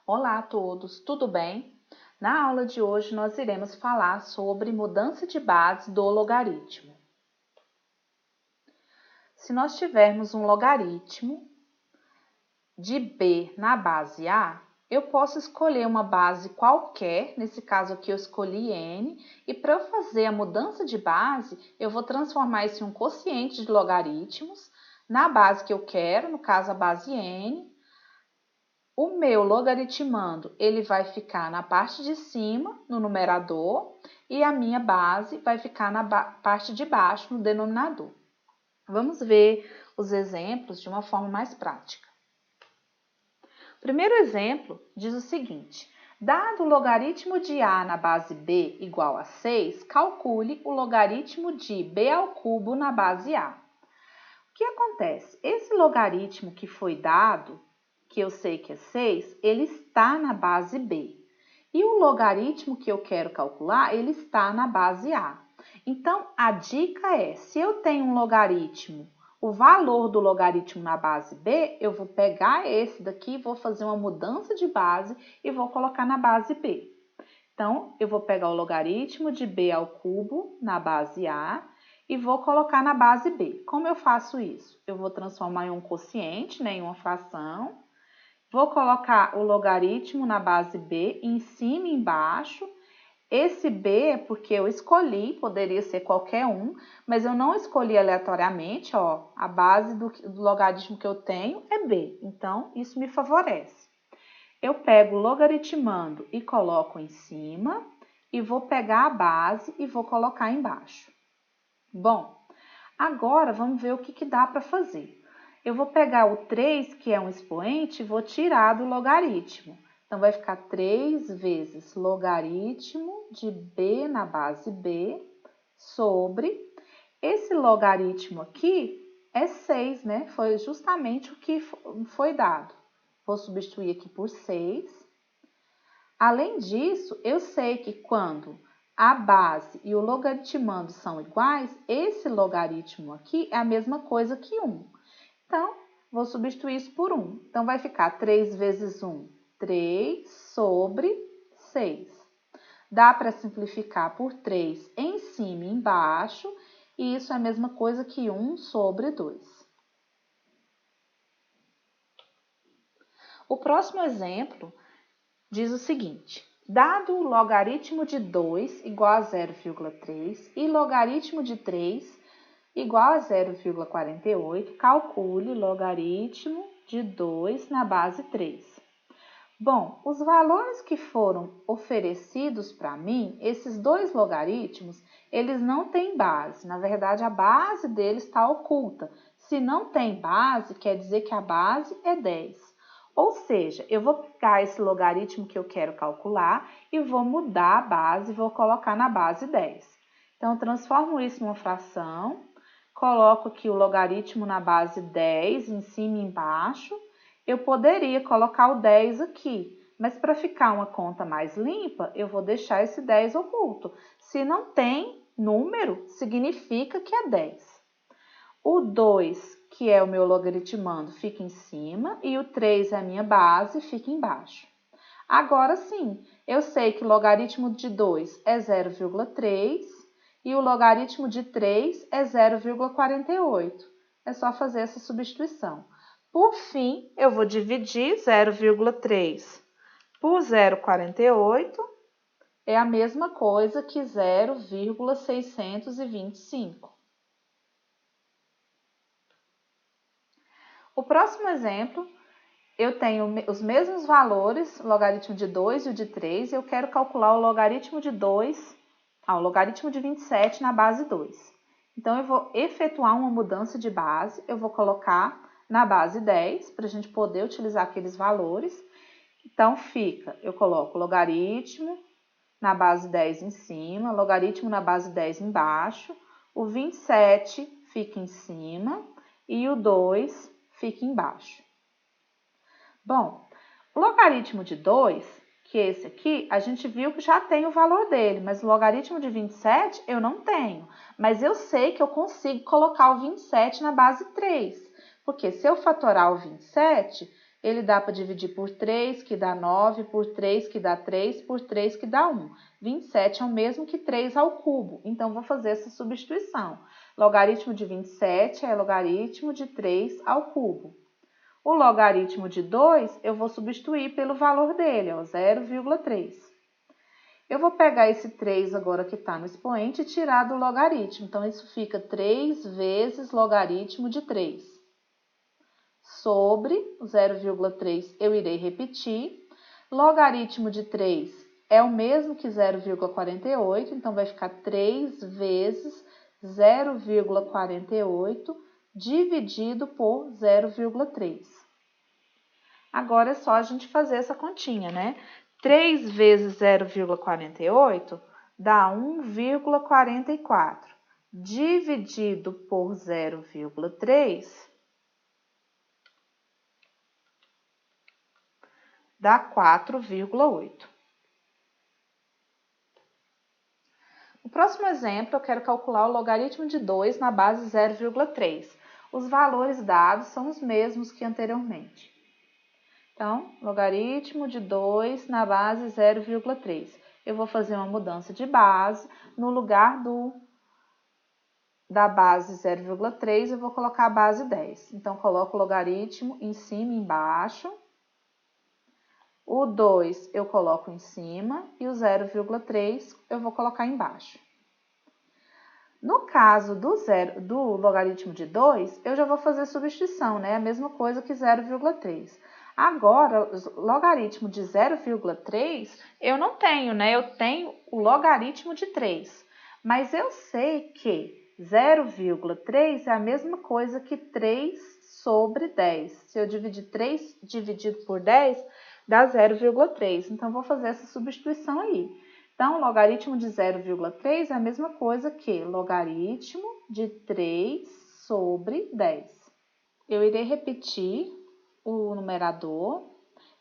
Olá a todos, tudo bem? Na aula de hoje nós iremos falar sobre mudança de base do logaritmo. Se nós tivermos um logaritmo de b na base a, eu posso escolher uma base qualquer, nesse caso aqui eu escolhi n, e para eu fazer a mudança de base, eu vou transformar isso em um quociente de logaritmos na base que eu quero, no caso a base n. O meu logaritmando, ele vai ficar na parte de cima, no numerador, e a minha base vai ficar na parte de baixo, no denominador. Vamos ver os exemplos de uma forma mais prática. O primeiro exemplo diz o seguinte: dado o logaritmo de a na base b igual a 6, calcule o logaritmo de b ao cubo na base a. O que acontece? Esse logaritmo que foi dado, que eu sei que é 6, ele está na base b. E o logaritmo que eu quero calcular, ele está na base a. Então, a dica é, se eu tenho um logaritmo, o valor do logaritmo na base b, eu vou pegar esse daqui, vou fazer uma mudança de base e vou colocar na base b. Então, eu vou pegar o logaritmo de b ao cubo na base a e vou colocar na base b. Como eu faço isso? Eu vou transformar em um quociente, em uma fração. Vou colocar o logaritmo na base b, em cima e embaixo. Esse b é porque eu escolhi, poderia ser qualquer um, mas eu não escolhi aleatoriamente, ó. A base do logaritmo que eu tenho é b, então isso me favorece. Eu pego o logaritmando e coloco em cima, e vou pegar a base e vou colocar embaixo. Bom, agora vamos ver o que dá para fazer. Eu vou pegar o 3, que é um expoente, e vou tirar do logaritmo. Então, vai ficar 3 vezes logaritmo de b na base b sobre esse logaritmo aqui é 6, né? Foi justamente o que foi dado. Vou substituir aqui por 6. Além disso, eu sei que quando a base e o logaritmando são iguais, esse logaritmo aqui é a mesma coisa que 1. Então, vou substituir isso por 1. Então, vai ficar 3 vezes 1, 3 sobre 6. Dá para simplificar por 3 em cima e embaixo, e isso é a mesma coisa que 1 sobre 2. O próximo exemplo diz o seguinte: dado o logaritmo de 2 igual a 0,3 e logaritmo de 3 igual a 0,48, calcule logaritmo de 2 na base 3. Bom, os valores que foram oferecidos para mim, esses dois logaritmos, eles não têm base. Na verdade, a base deles está oculta. Se não tem base, quer dizer que a base é 10. Ou seja, eu vou pegar esse logaritmo que eu quero calcular e vou mudar a base e vou colocar na base 10. Então, eu transformo isso numa fração, coloco aqui o logaritmo na base 10, em cima e embaixo. Eu poderia colocar o 10 aqui, mas para ficar uma conta mais limpa, eu vou deixar esse 10 oculto. Se não tem número, significa que é 10. O 2, que é o meu logaritmando, fica em cima e o 3 é a minha base, fica embaixo. Agora sim, eu sei que o logaritmo de 2 é 0,3 e o logaritmo de 3 é 0,48. É só fazer essa substituição. Por fim, eu vou dividir 0,3 por 0,48, é a mesma coisa que 0,625. O próximo exemplo, eu tenho os mesmos valores, o logaritmo de 2 e o de 3, e eu quero calcular o logaritmo de 2, o logaritmo de 27 na base 2. Então, eu vou efetuar uma mudança de base, eu vou colocar na base 10, para a gente poder utilizar aqueles valores. Então, eu coloco logaritmo na base 10 em cima, logaritmo na base 10 embaixo, o 27 fica em cima e o 2 fica embaixo. Bom, o logaritmo de 2, que é esse aqui, a gente viu que já tem o valor dele, mas o logaritmo de 27 eu não tenho. Mas eu sei que eu consigo colocar o 27 na base 3, porque se eu fatorar o 27, Ele dá para dividir por 3, que dá 9, por 3, que dá 3, por 3, que dá 1. 27 é o mesmo que 3 ao cubo, então vou fazer essa substituição. Logaritmo de 27 é logaritmo de 3 ao cubo. O logaritmo de 2, eu vou substituir pelo valor dele, 0,3. Eu vou pegar esse 3 agora que está no expoente e tirar do logaritmo. Então, isso fica 3 vezes logaritmo de 3. Sobre o 0,3 eu irei repetir. Logaritmo de 3 é o mesmo que 0,48, então vai ficar 3 vezes 0,48 dividido por 0,3. Agora é só a gente fazer essa continha, né? 3 vezes 0,48 dá 1,44. Dividido por 0,3 dá 4,8. No próximo exemplo, eu quero calcular o logaritmo de 2 na base 0,3. Os valores dados são os mesmos que anteriormente. Então, logaritmo de 2 na base 0,3. Eu vou fazer uma mudança de base. No lugar da base 0,3, eu vou colocar a base 10. Então, coloco o logaritmo em cima e embaixo. O 2 eu coloco em cima e o 0,3 eu vou colocar embaixo. No caso do logaritmo de 2, eu já vou fazer substituição, né? A mesma coisa que 0,3. Agora, o logaritmo de 0,3 eu não tenho, né? Eu tenho o logaritmo de 3. Mas eu sei que 0,3 é a mesma coisa que 3 sobre 10. Se eu dividir 3 dividido por 10, dá 0,3. Então, vou fazer essa substituição aí. Então, logaritmo de 0,3 é a mesma coisa que logaritmo de 3 sobre 10. Eu irei repetir o numerador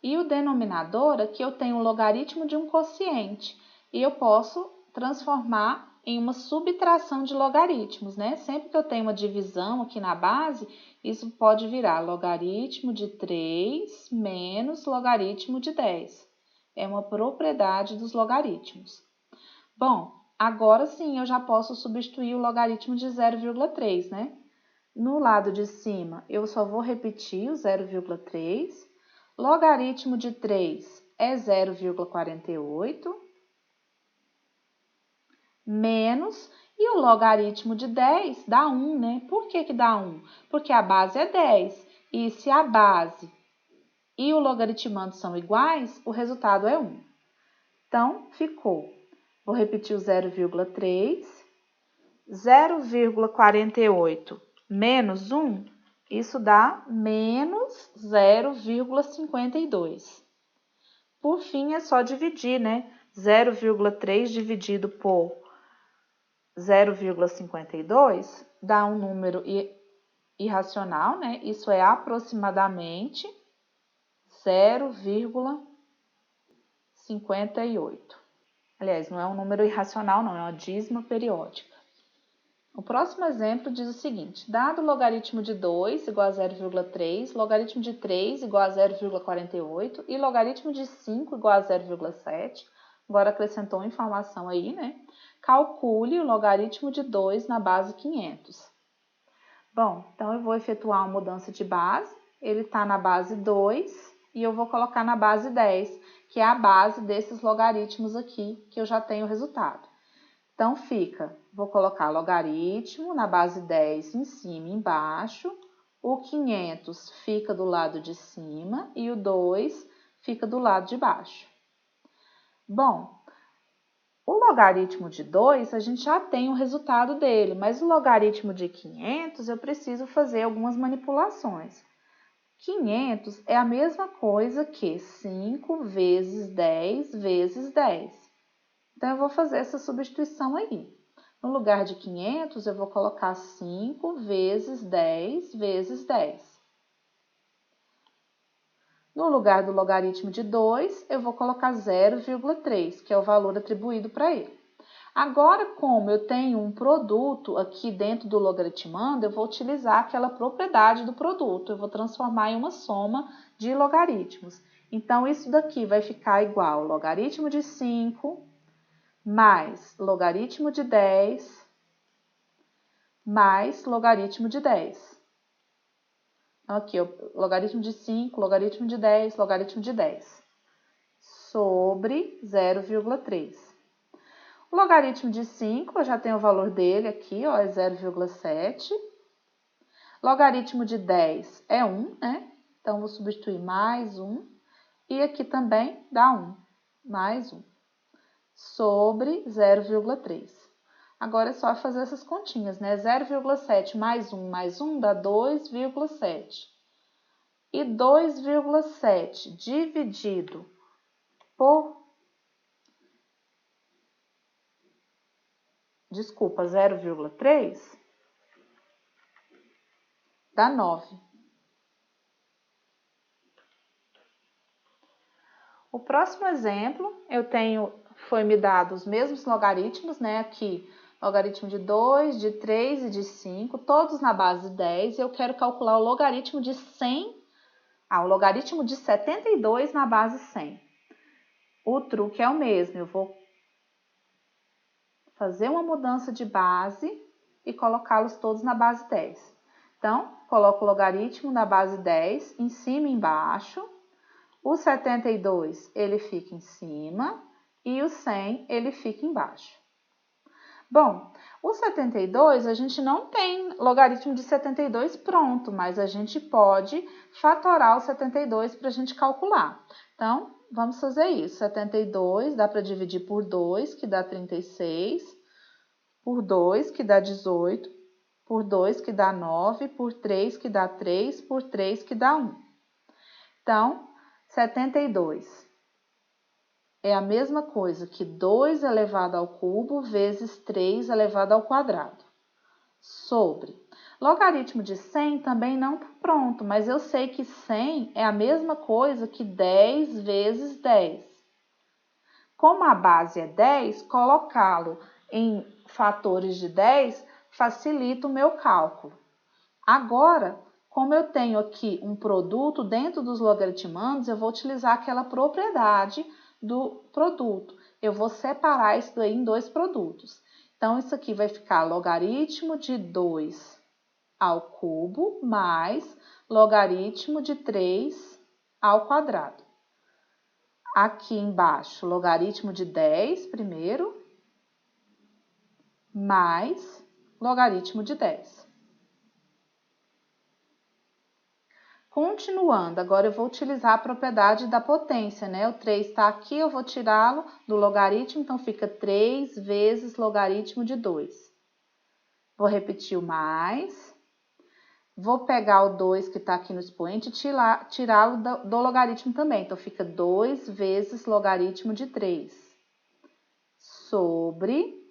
e o denominador, aqui eu tenho o logaritmo de um quociente. E eu posso transformar em uma subtração de logaritmos, né? Sempre que eu tenho uma divisão aqui na base, isso pode virar logaritmo de 3 menos logaritmo de 10. É uma propriedade dos logaritmos. Bom, agora sim eu já posso substituir o logaritmo de 0,3, né? No lado de cima, eu só vou repetir o 0,3. Logaritmo de 3 é 0,48. Menos, e o logaritmo de 10 dá 1, né? Por que que dá 1? Porque a base é 10. E se a base e o logaritmando são iguais, o resultado é 1. Então, ficou. Vou repetir o 0,3. 0,48 menos 1, isso dá menos 0,52. Por fim, é só dividir, né? 0,3 dividido por 0,52 dá um número irracional, né? Isso é aproximadamente 0,58. Aliás, não é um número irracional, não, é uma dízima periódica. O próximo exemplo diz o seguinte: dado o logaritmo de 2 igual a 0,3, logaritmo de 3 igual a 0,48 e logaritmo de 5 igual a 0,7, agora acrescentou uma informação aí, né? Calcule o logaritmo de 2 na base 500. Bom, então eu vou efetuar uma mudança de base, ele está na base 2 e eu vou colocar na base 10, que é a base desses logaritmos aqui, que eu já tenho o resultado. Então, vou colocar logaritmo na base 10 em cima e embaixo, o 500 fica do lado de cima e o 2 fica do lado de baixo. Bom, o logaritmo de 2, a gente já tem o resultado dele, mas o logaritmo de 500 eu preciso fazer algumas manipulações. 500 é a mesma coisa que 5 vezes 10 vezes 10. Então, eu vou fazer essa substituição aí. No lugar de 500, eu vou colocar 5 vezes 10 vezes 10. No lugar do logaritmo de 2, eu vou colocar 0,3, que é o valor atribuído para ele. Agora, como eu tenho um produto aqui dentro do logaritmando, eu vou utilizar aquela propriedade do produto. Eu vou transformar em uma soma de logaritmos. Então, isso daqui vai ficar igual logaritmo de 5 mais logaritmo de 10 mais logaritmo de 10. Então, aqui, logaritmo de 5, logaritmo de 10, logaritmo de 10, sobre 0,3. O logaritmo de 5, eu já tenho o valor dele aqui, ó, é 0,7. Logaritmo de 10 é 1, né? Então, vou substituir mais 1. E aqui também dá 1, mais 1, sobre 0,3. Agora é só fazer essas continhas, né? 0,7 mais 1 dá 2,7. E 2,7 dividido por... Desculpa, 0,3 dá 9. O próximo exemplo, foi me dado os mesmos logaritmos, né? Aqui, logaritmo de 2, de 3 e de 5, todos na base de 10. Eu quero calcular o logaritmo de 100, o logaritmo de 72 na base 100. O truque é o mesmo, eu vou fazer uma mudança de base e colocá-los todos na base 10. Então, coloco o logaritmo na base 10, em cima e embaixo. O 72, ele fica em cima e o 100, ele fica embaixo. Bom, o 72, a gente não tem logaritmo de 72 pronto, mas a gente pode fatorar o 72 para a gente calcular. Então, vamos fazer isso. 72 dá para dividir por 2, que dá 36, por 2, que dá 18, por 2, que dá 9, por 3, que dá 3, por 3, que dá 1. Então, 72 é a mesma coisa que 2 elevado ao cubo vezes 3 elevado ao quadrado, sobre. Logaritmo de 100 também não está pronto, mas eu sei que 100 é a mesma coisa que 10 vezes 10. Como a base é 10, colocá-lo em fatores de 10 facilita o meu cálculo. Agora, como eu tenho aqui um produto dentro dos logaritmandos, eu vou utilizar aquela propriedade do produto. Eu vou separar isso daí em dois produtos. Então, isso aqui vai ficar logaritmo de 2 ao cubo mais logaritmo de 3 ao quadrado. Aqui embaixo, logaritmo de 10 primeiro, mais logaritmo de 10. Continuando, agora eu vou utilizar a propriedade da potência, né? O 3 está aqui, eu vou tirá-lo do logaritmo, então fica 3 vezes logaritmo de 2. Vou repetir o mais. Vou pegar o 2 que está aqui no expoente e tirá-lo do logaritmo também. Então, fica 2 vezes logaritmo de 3. Sobre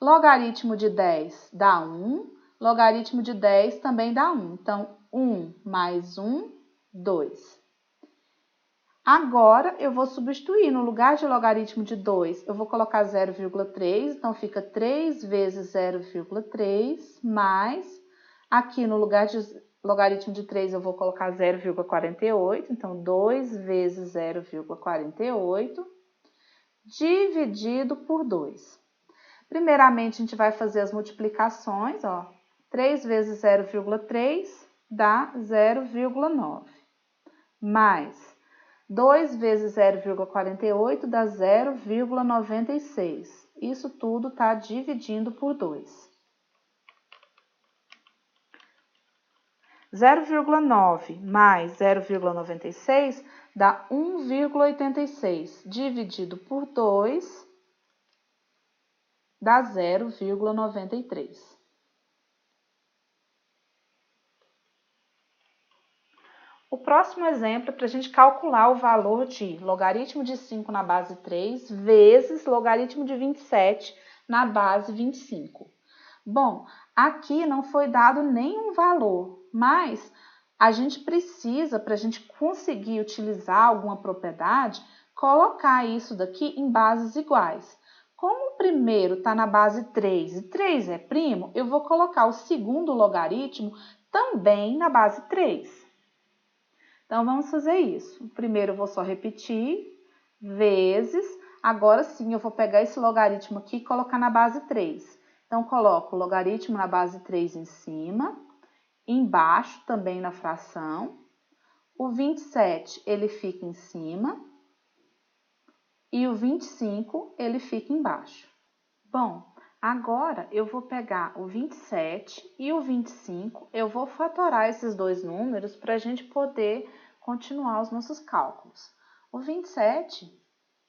logaritmo de 10 dá 1. Logaritmo de 10 também dá 1. Então, 1 mais 1, 2. Agora, eu vou substituir. No lugar de logaritmo de 2, eu vou colocar 0,3. Então, fica 3 vezes 0,3 mais... Aqui, no lugar de logaritmo de 3, eu vou colocar 0,48. Então, 2 vezes 0,48 dividido por 2. Primeiramente, a gente vai fazer as multiplicações, ó. 3 vezes 0,3 dá 0,9. Mais 2 vezes 0,48 dá 0,96. Isso tudo está dividindo por 2. 0,9 mais 0,96 dá 1,86. Dividido por 2 dá 0,93. O próximo exemplo é para a gente calcular o valor de logaritmo de 5 na base 3 vezes logaritmo de 27 na base 25. Bom, aqui não foi dado nenhum valor, mas a gente precisa, para a gente conseguir utilizar alguma propriedade, colocar isso daqui em bases iguais. Como o primeiro está na base 3 e 3 é primo, eu vou colocar o segundo logaritmo também na base 3. Então, vamos fazer isso. Primeiro, eu vou só repetir, vezes. Agora sim, eu vou pegar esse logaritmo aqui e colocar na base 3. Então, coloco o logaritmo na base 3 em cima, embaixo também na fração. O 27, ele fica em cima. E o 25, ele fica embaixo. Bom, agora eu vou pegar o 27 e o 25, eu vou fatorar esses dois números para a gente poder continuar os nossos cálculos. O 27,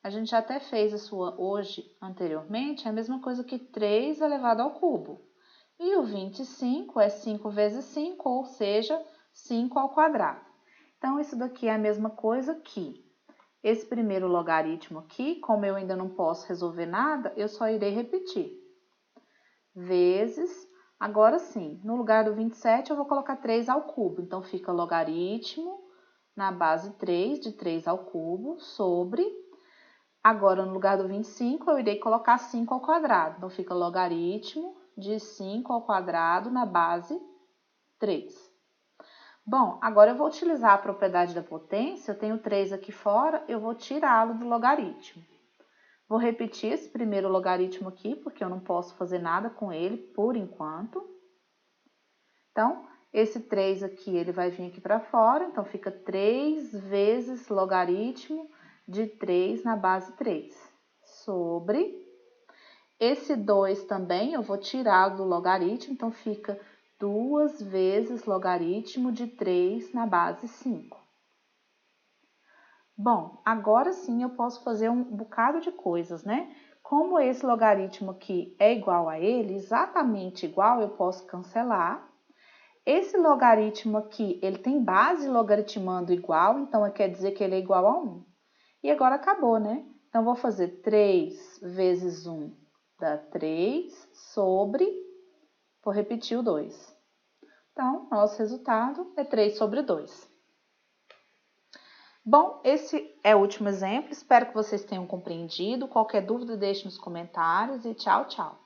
a gente já até fez a sua hoje anteriormente, é a mesma coisa que 3 elevado ao cubo. E o 25 é 5 vezes 5, ou seja, 5 ao quadrado. Então, isso daqui é a mesma coisa que esse primeiro logaritmo aqui, como eu ainda não posso resolver nada, eu só irei repetir. Vezes, agora sim, no lugar do 27 eu vou colocar 3 ao cubo. Então, fica logaritmo na base 3, de 3 ao cubo, sobre... Agora, no lugar do 25, eu irei colocar 5 ao quadrado. Então, fica logaritmo de 5 ao quadrado na base 3. Bom, agora eu vou utilizar a propriedade da potência, eu tenho 3 aqui fora, eu vou tirá-lo do logaritmo. Vou repetir esse primeiro logaritmo aqui, porque eu não posso fazer nada com ele por enquanto. Então, esse 3 aqui, ele vai vir aqui para fora, então fica 3 vezes logaritmo de 3 na base 3, sobre... Esse 2 também eu vou tirar do logaritmo, então fica 2 vezes logaritmo de 3 na base 5. Bom, agora sim eu posso fazer um bocado de coisas, né? Como esse logaritmo aqui é igual a ele, exatamente igual, eu posso cancelar. Esse logaritmo aqui, ele tem base logaritmando igual, então quer dizer que ele é igual a 1. E agora acabou, né? Então, vou fazer 3 vezes 1 dá 3 sobre, vou repetir o 2. Então, nosso resultado é 3 sobre 2. Bom, esse é o último exemplo. Espero que vocês tenham compreendido. Qualquer dúvida, deixe nos comentários e tchau, tchau.